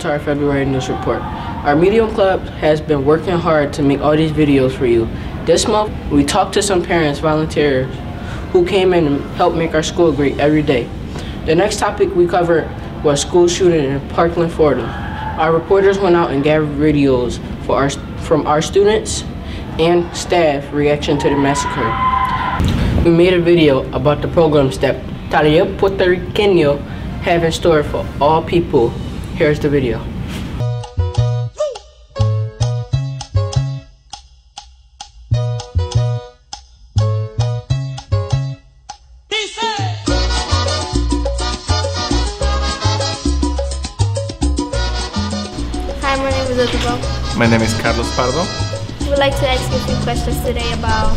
to our February news report. Our Medium Club has been working hard to make all these videos for you. This month, we talked to some parents, volunteers, who came in and helped make our school great every day. The next topic we covered was school shooting in Parkland, Florida. Our reporters went out and gathered videos from our students and staff reaction to the massacre. We made a video about the programs that Taller Puertorriqueño have in store for all people. Here's the video. Hi, my name is Isabel. My name is Carlos Pardo. We would like to ask you a few questions today about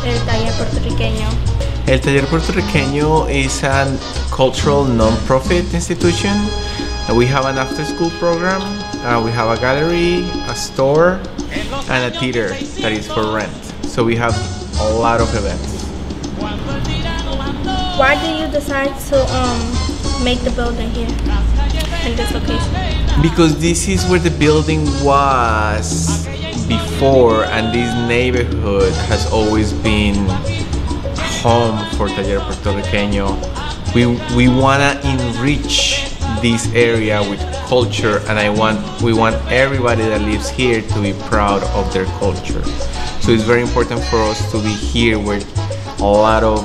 El Taller Puertorriqueño. El Taller Puertorriqueño is a cultural non-profit institution. We have an after-school program, we have a gallery, a store, and a theater that is for rent. So we have a lot of events. Why did you decide to make the building here in this location? Because this is where the building was before, and this neighborhood has always been home for Taller Puertorriqueño. We wanna enrich this area with culture, and we want everybody that lives here to be proud of their culture. So it's very important for us to be here where a lot of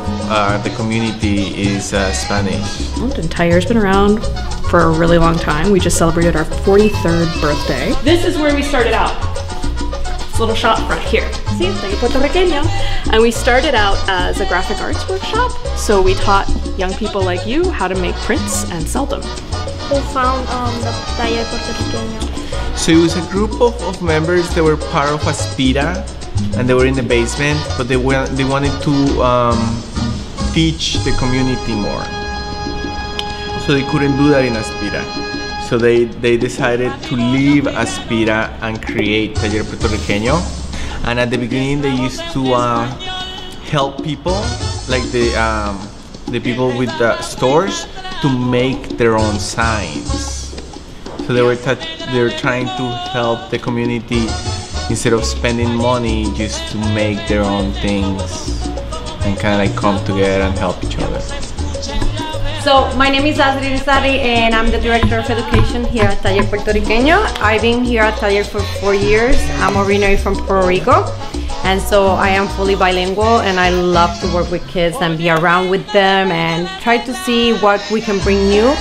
the community is Spanish. And Taller's been around for a really long time. We just celebrated our 43rd birthday. This is where we started out. This little shop right here. See, Taller Puertorriqueño. And we started out as a graphic arts workshop. So we taught young people like you how to make prints and sell them. Who found the Taller Puertorriqueño? So it was a group of members that were part of Aspira, and they were in the basement, but they wanted to teach the community more. So they couldn't do that in Aspira. So they decided to leave Aspira and create Taller Puertorriqueño. And at the beginning they used to help people, like the people with the stores, to make their own signs. So they were trying to help the community instead of spending money, just to make their own things and kind of like come together and help each other. So my name is Azri Rizari and I'm the Director of Education here at Taller Puertorriqueño. I've been here at Taller for 4 years. I'm originally from Puerto Rico, and so I am fully bilingual, and I love to work with kids and be around with them and try to see what we can bring new.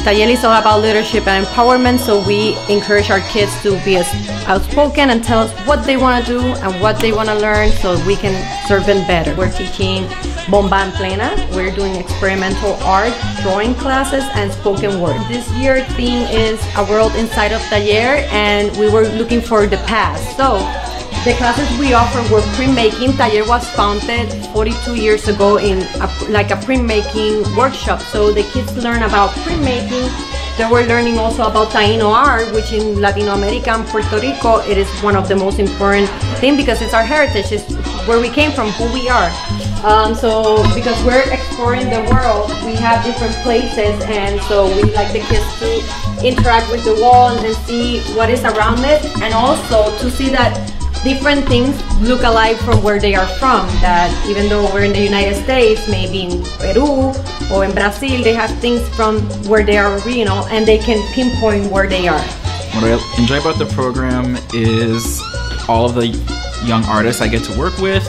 Taller is all about leadership and empowerment, so we encourage our kids to be outspoken and tell us what they want to do and what they want to learn so we can serve them better. We're teaching Bomba en Plena. We're doing experimental art, drawing classes, and spoken word. This year's theme is A World Inside of Taller, and we were looking for the past. So the classes we offer were printmaking. Taller was founded 42 years ago in a printmaking workshop. So the kids learn about printmaking. They were learning also about Taino art, which in Latin America and Puerto Rico, it is one of the most important things because it's our heritage, it's where we came from, who we are. So because we're exploring the world, we have different places, and so we like the kids to interact with the wall and see what is around it, and also to see that different things look alike from where they are from, that even though we're in the United States, maybe in Peru or in Brazil, they have things from where they are original and they can pinpoint where they are. What I enjoy about the program is all of the young artists I get to work with.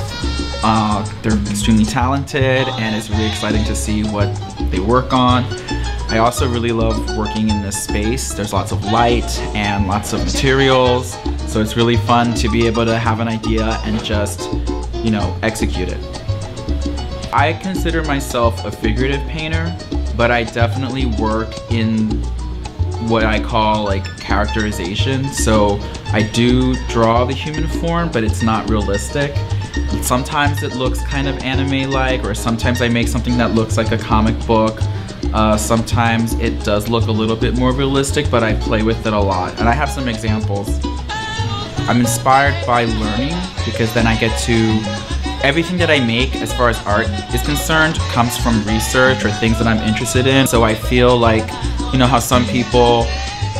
They're extremely talented, and it's really exciting to see what they work on. I also really love working in this space. There's lots of light and lots of materials, so it's really fun to be able to have an idea and just, execute it. I consider myself a figurative painter, but I definitely work in what I call characterization. So I do draw the human form, but it's not realistic. Sometimes it looks kind of anime-like, or sometimes I make something that looks like a comic book. Sometimes it does look a little bit more realistic, but I play with it a lot. And I have some examples. I'm inspired by learning because then I get to, everything that I make as far as art is concerned comes from research or things that I'm interested in. So I feel like, you know how some people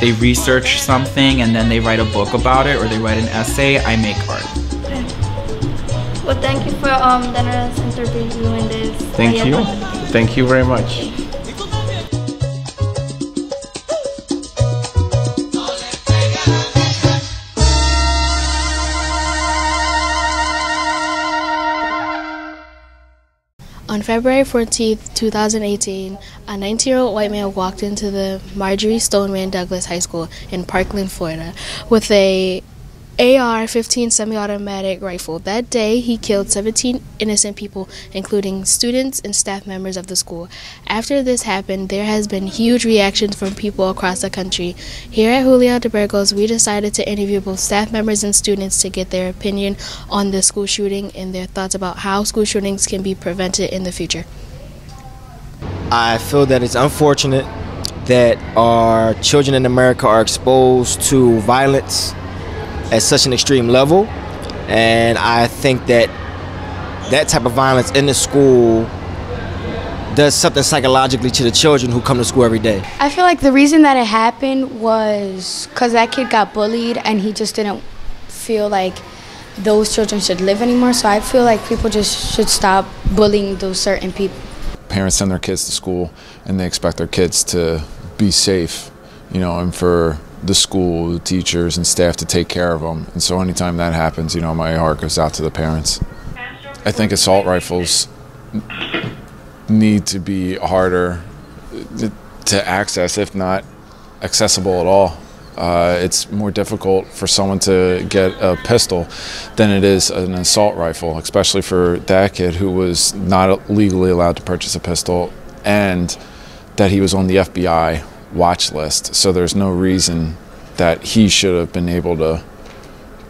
they research something and then they write a book about it or they write an essay, I make art. Well, thank you for letting us interview in this. Thank you. Thank you very much. On February 14th, 2018, a 19-year-old white man walked into the Marjorie Stoneman Douglas High School in Parkland, Florida, with a AR-15 semi-automatic rifle. That day, he killed 17 innocent people, including students and staff members of the school. After this happened, there has been huge reactions from people across the country. Here at Julio de Burgos, we decided to interview both staff members and students to get their opinion on the school shooting and their thoughts about how school shootings can be prevented in the future. I feel that it's unfortunate that our children in America are exposed to violence at such an extreme level, and I think that that type of violence in the school does something psychologically to the children who come to school every day. I feel like the reason that it happened was because that kid got bullied and he just didn't feel like those children should live anymore, so I feel like people just should stop bullying those certain people. Parents send their kids to school and they expect their kids to be safe, you know, and for the school, the teachers and staff to take care of them. And so anytime that happens, you know, my heart goes out to the parents. I think assault rifles need to be harder to access, if not accessible at all. It's more difficult for someone to get a pistol than it is an assault rifle, especially for that kid who was not legally allowed to purchase a pistol and that he was on the FBI watch list, so there's no reason that he should have been able to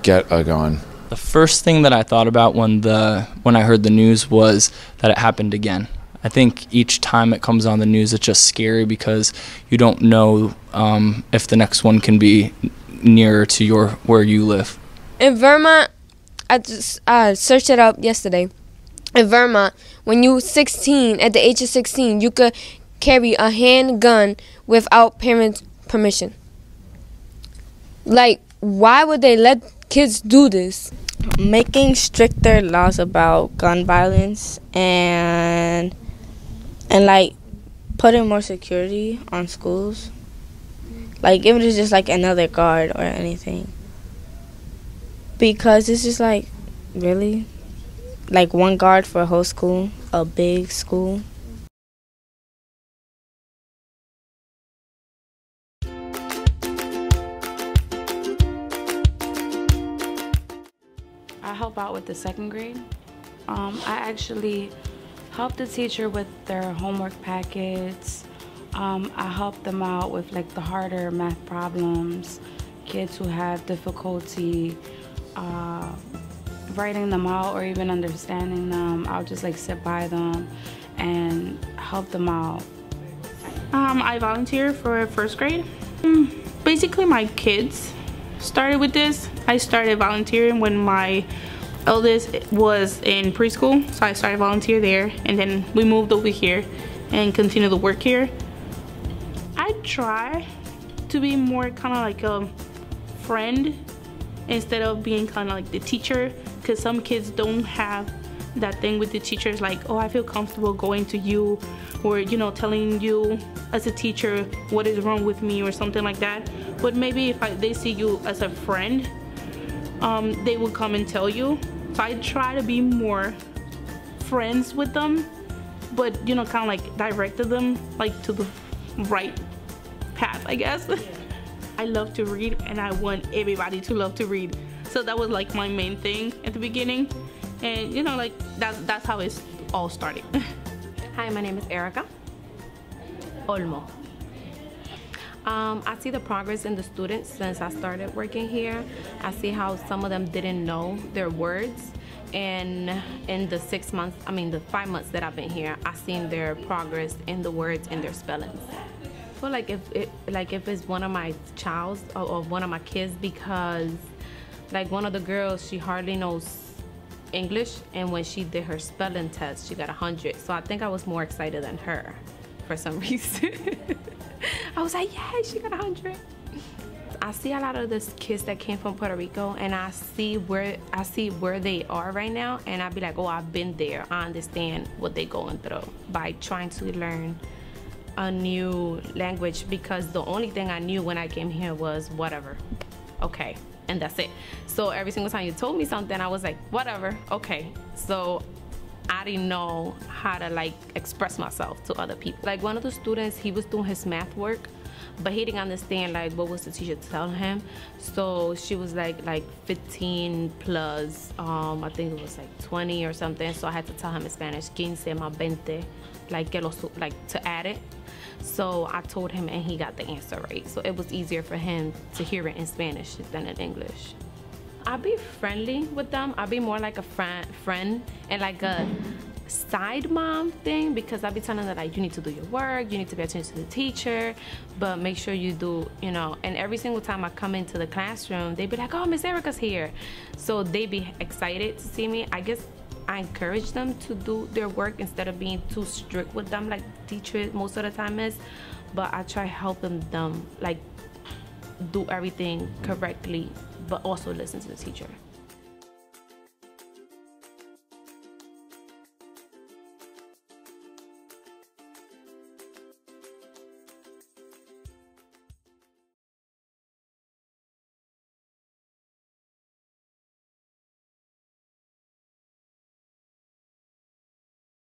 get a gun. The first thing that I thought about when I heard the news was that it happened again. I think each time it comes on the news, it's just scary because you don't know if the next one can be nearer to where you live. In Vermont, I just searched it up yesterday. In Vermont, when you're 16, at the age of 16, you could carry a handgun without parents' permission. Like, why would they let kids do this? Making stricter laws about gun violence and like putting more security on schools. Like, if it is just like another guard or anything. Because it's just like, really? Like one guard for a whole school, a big school. I help out with the second grade. I actually help the teacher with their homework packets. I help them out with like the harder math problems, kids who have difficulty writing them out or even understanding them. I'll just like sit by them and help them out. I volunteer for first grade. Basically my kids started with this. I started volunteering when my eldest was in preschool, so I started volunteer there, and then we moved over here and continue to work here. I try to be more kind of like a friend instead of being kind of like the teacher, because some kids don't have that thing with the teachers, like, oh, I feel comfortable going to you, or, you know, telling you as a teacher what is wrong with me or something like that. But maybe if they see you as a friend, they will come and tell you. So I try to be more friends with them, but, you know, kind of like directed them like to the right path, I guess. I love to read, and I want everybody to love to read. So that was like my main thing at the beginning. And, you know, like that's how it all started. Hi, my name is Erica Olmo. I see the progress in the students since I started working here. I see how some of them didn't know their words, and in the 5 months that I've been here, I've seen their progress in the words and their spellings. I feel like if it's one of my childs or one of my kids, because like one of the girls, she hardly knows English, and when she did her spelling test, she got 100. So I think I was more excited than her for some reason. I was like, yeah, she got 100. I see a lot of these kids that came from Puerto Rico, and I see where they are right now, and I'd be like, oh, I've been there. I understand what they're going through by trying to learn a new language, because the only thing I knew when I came here was whatever, okay, and that's it. So every single time you told me something, I was like, whatever, okay. So I didn't know how to like express myself to other people. Like one of the students, he was doing his math work, but he didn't understand like what was the teacher telling him. So she was like 15 plus, I think it was like 20 or something. So I had to tell him in Spanish, 15 más 20, like to add it. So I told him, and he got the answer right. So it was easier for him to hear it in Spanish than in English. I'll be friendly with them. I'll be more like a friend and like a side mom thing, because I'll be telling them like, you need to do your work, you need to pay attention to the teacher, but make sure you do, you know. And every single time I come into the classroom, they be like, oh, Miss Erica's here. So they be excited to see me. I guess I encourage them to do their work instead of being too strict with them like the teacher most of the time is. But I try helping them like do everything correctly, but also listen to the teacher.